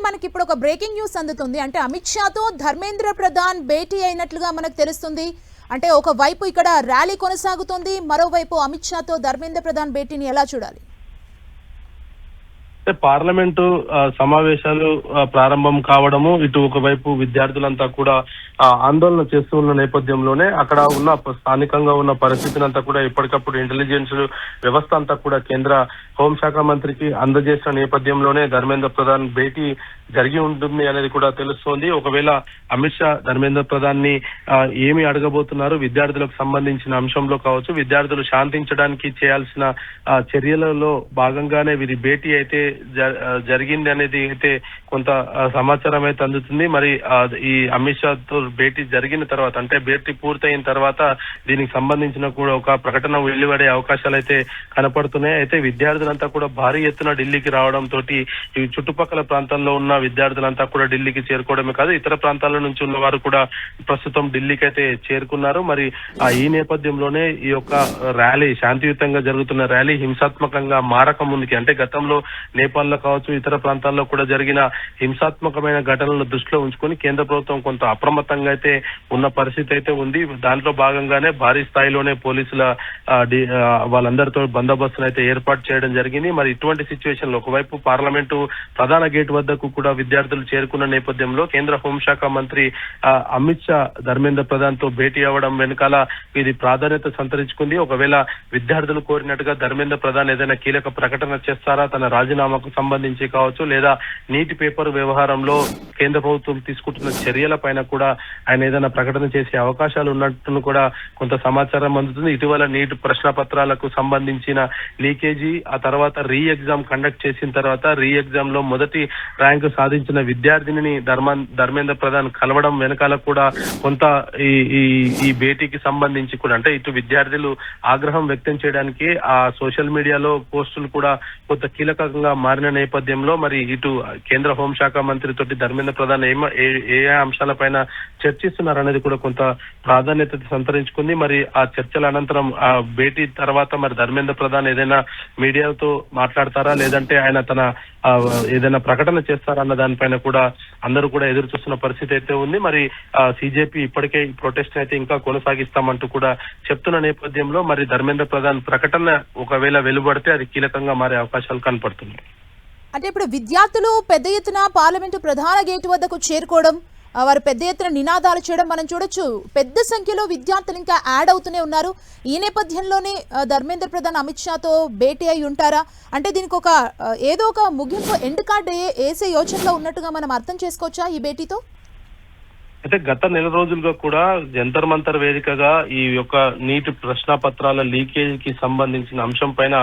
మనకి ఇప్పుడు ఒక బ్రేకింగ్ న్యూస్ అందుతుంది. అంటే అమిత్ షాతో ధర్మేంద్ర ప్రధాన్ భేటీ అయినట్లుగా మనకు తెలుస్తుంది. అంటే ఒక వైపు ఇక్కడ ర్యాలీ కొనసాగుతుంది, మరోవైపు అమిత్ షాతో ధర్మేంద్ర ప్రధాన్ భేటీని ఎలా చూడాలి? పార్లమెంటు సమావేశాలు ప్రారంభం కావడము, ఇటు ఒకవైపు విద్యార్థులంతా కూడా ఆందోళన చేస్తూ ఉన్న నేపథ్యంలోనే అక్కడ ఉన్న స్థానికంగా ఉన్న పరిస్థితిని అంతా కూడా ఎప్పటికప్పుడు ఇంటెలిజెన్స్ వ్యవస్థ అంతా కూడా కేంద్ర హోంశాఖ మంత్రికి అందజేసిన నేపథ్యంలోనే ధర్మేంద్ర ప్రధాన్ భేటీ జరిగి ఉంటుంది అనేది కూడా తెలుస్తోంది. ఒకవేళ అమిత్ షా ధర్మేంద్ర ప్రధాన్ ని ఏమి అడగబోతున్నారు, విద్యార్థులకు సంబంధించిన అంశంలో కావచ్చు, విద్యార్థులు శాంతించడానికి చేయాల్సిన చర్యలలో భాగంగానే వీరి భేటీ అయితే జరిగింది అనేది అయితే కొంత సమాచారం అయితే అందుతుంది. మరి ఈ అమిత్ షాతో భేటీ జరిగిన తర్వాత, అంటే భేటీ పూర్తయిన తర్వాత దీనికి సంబంధించిన కూడా ఒక ప్రకటన వెలువడే అవకాశాలు అయితే కనపడుతున్నాయి. అయితే విద్యార్థులంతా కూడా భారీ ఎత్తున ఢిల్లీకి రావడంతో ఈ చుట్టుపక్కల ప్రాంతాల్లో ఉన్న విద్యార్థులంతా కూడా ఢిల్లీకి చేరుకోవడమే కాదు, ఇతర ప్రాంతాల నుంచి ఉన్న వారు కూడా ప్రస్తుతం ఢిల్లీకి అయితే చేరుకున్నారు. మరి ఈ నేపథ్యంలోనే ఈ యొక్క ర్యాలీ శాంతియుతంగా జరుగుతున్న ర్యాలీ హింసాత్మకంగా మారక ముందుకి, అంటే గతంలో నేపాల్లో కావచ్చు, ఇతర ప్రాంతాల్లో కూడా జరిగిన హింసాత్మకమైన ఘటనలను దృష్టిలో ఉంచుకొని కేంద్ర ప్రభుత్వం కొంత అప్రమత్తంగా అయితే ఉన్న పరిస్థితి అయితే ఉంది. దాంట్లో భాగంగానే భారీ స్థాయిలోనే పోలీసుల వాళ్ళందరితో బందోబస్తును అయితే ఏర్పాటు చేయడం జరిగింది. మరి ఇటువంటి సిచ్యువేషన్ లో ఒకవైపు పార్లమెంటు ప్రధాన గేట్ వద్దకు కూడా విద్యార్థులు చేరుకున్న నేపథ్యంలో కేంద్ర హోంశాఖ మంత్రి అమిత్ షా ధర్మేంద్ర ప్రధాన్ తో భేటీ అవ్వడం వెనకాల ఇది ప్రాధాన్యత సంతరించుకుంది. ఒకవేళ విద్యార్థులు కోరినట్టుగా ధర్మేంద్ర ప్రధాన్ ఏదైనా కీలక ప్రకటన చేస్తారా, తన రాజీనామాకు సంబంధించి కావచ్చు, లేదా నీటి పేపర్ వ్యవహారంలో కేంద్ర ప్రభుత్వం తీసుకుంటున్న చర్యల పైన కూడా ఆయన ఏదైనా ప్రకటన చేసే అవకాశాలు ఉన్నట్టు కూడా కొంత సమాచారం అందుతుంది. ఇటీవల నీట్ ప్రశ్న పత్రాలకు సంబంధించిన లీకేజీ, ఆ తర్వాత రీ ఎగ్జామ్ కండక్ట్ చేసిన తర్వాత రీ ఎగ్జామ్ లో మొదటి ర్యాంకు సాధించిన విద్యార్థిని ధర్మేంద్ర ప్రధాన్ కలవడం వెనకాల కూడా కొంత ఈ భేటీకి సంబంధించి కూడా, అంటే ఇటు విద్యార్థులు ఆగ్రహం వ్యక్తం చేయడానికి ఆ సోషల్ మీడియాలో పోస్టులు కూడా కొంత కీలకంగా మారిన నేపథ్యంలో మరి ఇటు కేంద్ర హోంశాఖ మంత్రి తోటి ధర్మేంద్ర ప్రధాన్ ఏ అంశాలపైన చర్చిస్తున్నారనేది కూడా కొంత ప్రాధాన్యత సంతరించుకుంది. మరి ఆ చర్చల అనంతరం ఆ భేటీ తర్వాత మరి ధర్మేంద్ర ప్రధాన్ ఏదైనా మీడియాతో మాట్లాడతారా, లేదంటే ఆయన తన ఏదైనా ప్రకటన చేస్తారా అన్న దానిపైన కూడా అందరూ కూడా ఎదురు చూస్తున్న పరిస్థితి అయితే ఉంది. మరి సిజేపీ ఇప్పటికే ఈ ప్రొటెస్ట్ అయితే ఇంకా కొనసాగిస్తామంటూ కూడా చెప్తున్న నేపథ్యంలో మరి ధర్మేంద్ర ప్రధాన్ ప్రకటన ఒకవేళ వెలువడితే అది కీలకంగా మారే అవకాశాలు కనపడుతున్నాయి. అంటే ఇప్పుడు విద్యార్థులు పెద్ద ఎత్తున పార్లమెంటు ప్రధాన గేటు వద్దకు చేరుకోవడం, వారు పెద్ద ఎత్తున నినాదాలు చేయడం మనం చూడొచ్చు. పెద్ద సంఖ్యలో విద్యార్థులు ఇంకా యాడ్ అవుతూనే ఉన్నారు. ఈ నేపథ్యంలోనే ధర్మేంద్ర ప్రధాన్ అమిత్ షాతో భేటీ అయి ఉంటారా? అంటే దీనికి ఒక ఏదో ఒక ముగింపు ఎండ్ కార్డ్ వేసే యోచనలో ఉన్నట్టుగా మనం అర్థం చేసుకోవచ్చా ఈ భేటీతో? అయితే గత నెల రోజులుగా కూడా జంతర్ మంతర్ వేదికగా ఈ యొక్క నీటి ప్రశ్నపత్రాల లీకేజీకి సంబంధించిన అంశం పైన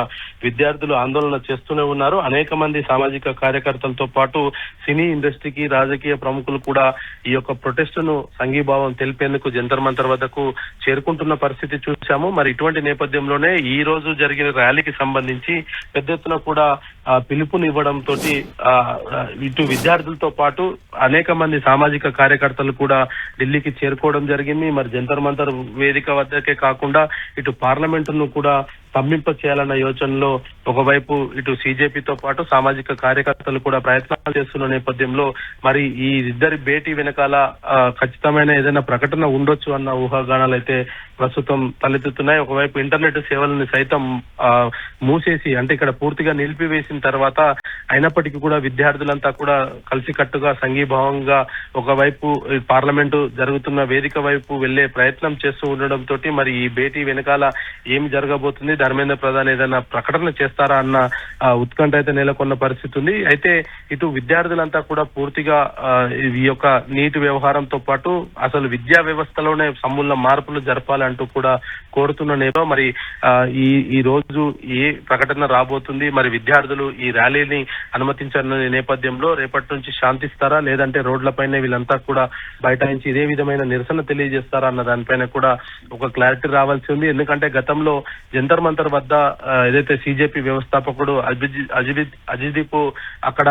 విద్యార్థులు ఆందోళన చేస్తూనే ఉన్నారు. అనేక మంది సామాజిక కార్యకర్తలతో పాటు సినీ ఇండస్ట్రీకి రాజకీయ ప్రముఖులు కూడా ఈ యొక్క ప్రొటెస్ట్ ను సంఘీభావం తెలిపేందుకు జంతర్ మంతర్ వద్దకు చేరుకుంటున్న పరిస్థితి చూశాము. మరి ఇటువంటి నేపథ్యంలోనే ఈ రోజు జరిగిన ర్యాలీకి సంబంధించి పెద్ద ఎత్తున కూడా పిలుపునివ్వడంతో ఇటు విద్యార్థులతో పాటు అనేక మంది సామాజిక కార్యకర్తలు కూడా ఢిల్లీకి చేరుకోవడం జరిగింది. మరి జంతర్ మంతర్ వేదిక వద్దకే కాకుండా ఇటు పార్లమెంటును కూడా స్తంభింప చేయాలన్న యోచనలో ఒకవైపు ఇటు సిజేపీతో పాటు సామాజిక కార్యకర్తలు కూడా ప్రయత్నాలు చేస్తున్న నేపథ్యంలో మరి ఈ ఇద్దరి భేటీ వెనకాల ఖచ్చితమైన ఏదైనా ప్రకటన ఉండొచ్చు అన్న ఊహాగానాలు అయితే ప్రస్తుతం తలెత్తుతున్నాయి. ఒకవైపు ఇంటర్నెట్ సేవలను సైతం మూసేసి, అంటే ఇక్కడ పూర్తిగా నిలిపివేసిన తర్వాత అయినప్పటికీ కూడా విద్యార్థులంతా కూడా కలిసికట్టుగా సంఘీభావంగా ఒకవైపు పార్లమెంటు జరుగుతున్న వేదిక వైపు వెళ్లే ప్రయత్నం చేస్తూ ఉండడంతో మరి ఈ భేటీ వెనకాల ఏమి జరగబోతుంది, ధర్మేంద్ర ప్రధాన్ ఏదైనా ప్రకటన చేస్తారా అన్న ఉత్కంఠ అయితే నెలకొన్న పరిస్థితి ఉంది. అయితే ఇటు విద్యార్థులంతా కూడా పూర్తిగా ఈ యొక్క నీటి వ్యవహారంతో పాటు అసలు విద్యా వ్యవస్థలోనే సమూల మార్పులు జరపాలంటూ కూడా కోరుతున్న నేపథ్యంలో మరి ఈ రోజు ఏ ప్రకటన రాబోతుంది, మరి విద్యార్థులు ఈ ర్యాలీని అనుమతించిన నేపథ్యంలో రేపటి నుంచి శాంతిస్తారా, లేదంటే రోడ్లపైన వీళ్ళంతా కూడా బైఠాయించి ఇదే విధమైన నిరసన తెలియజేస్తారా అన్న దానిపైన కూడా ఒక క్లారిటీ రావాల్సి ఉంది. ఎందుకంటే గతంలో జంతర్ మంతర్ వద్ద ఏదైతే సిజేపీ వ్యవస్థాపకుడు అజిదీప్ అక్కడ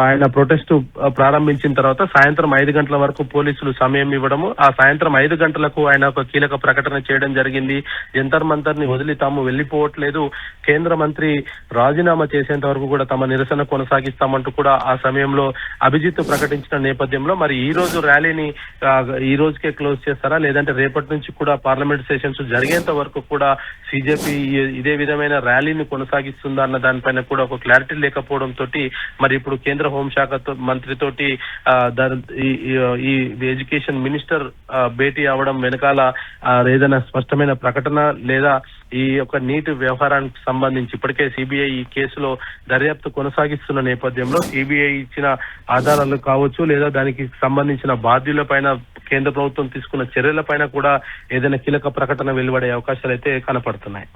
ఆయన ప్రొటెస్ట్ ప్రారంభించిన తర్వాత సాయంత్రం 5 గంటల వరకు పోలీసులు సమయం ఇవ్వడము, ఆ సాయంత్రం 5 గంటలకు ఆయన ఒక కీలక ప్రకటన చేయడం జరిగింది. జంతర్ మంతర్ ని వదిలి తాము వెళ్లిపోవట్లేదు, కేంద్ర మంత్రి రాజీనామా చేసేంత వరకు కూడా తమ నిరసన కొనసాగిస్తామంటూ కూడా ఆ సమయంలో అభిజిత్ ప్రకటించిన నేపథ్యంలో మరి ఈ రోజు ర్యాలీని ఈ రోజుకే క్లోజ్ చేస్తారా, లేదంటే రేపటి నుంచి కూడా పార్లమెంట్ సెషన్స్ జరిగేంత వరకు కూడా సిజేపీ ఇదే విధమైన ర్యాలీని కొనసాగిస్తుందా అన్న దానిపైన కూడా ఒక క్లారిటీ లేకపోవడం తోటి మరి ఇప్పుడు కేంద్ర హోంశాఖ మంత్రితోటి ఈ ఎడ్యుకేషన్ మినిస్టర్ భేటీ అవడం వెనకాల ఏదైనా స్పష్టమైన ప్రకటన లేదా ఈ యొక్క నీటి వ్యవహారానికి సంబంధించి ఇప్పటికే సిబిఐ ఈ కేసులో దర్యాప్తు కొనసాగిస్తున్న నేపథ్యంలో సిబిఐ ఇచ్చిన ఆధారాలు కావచ్చు లేదా దానికి సంబంధించిన బాధ్యులపైన కేంద్ర ప్రభుత్వం తీసుకున్న చర్యలపైన కూడా ఏదైనా కీలక ప్రకటన వెలువడే అవకాశాలు అయితే కనపడుతున్నాయి.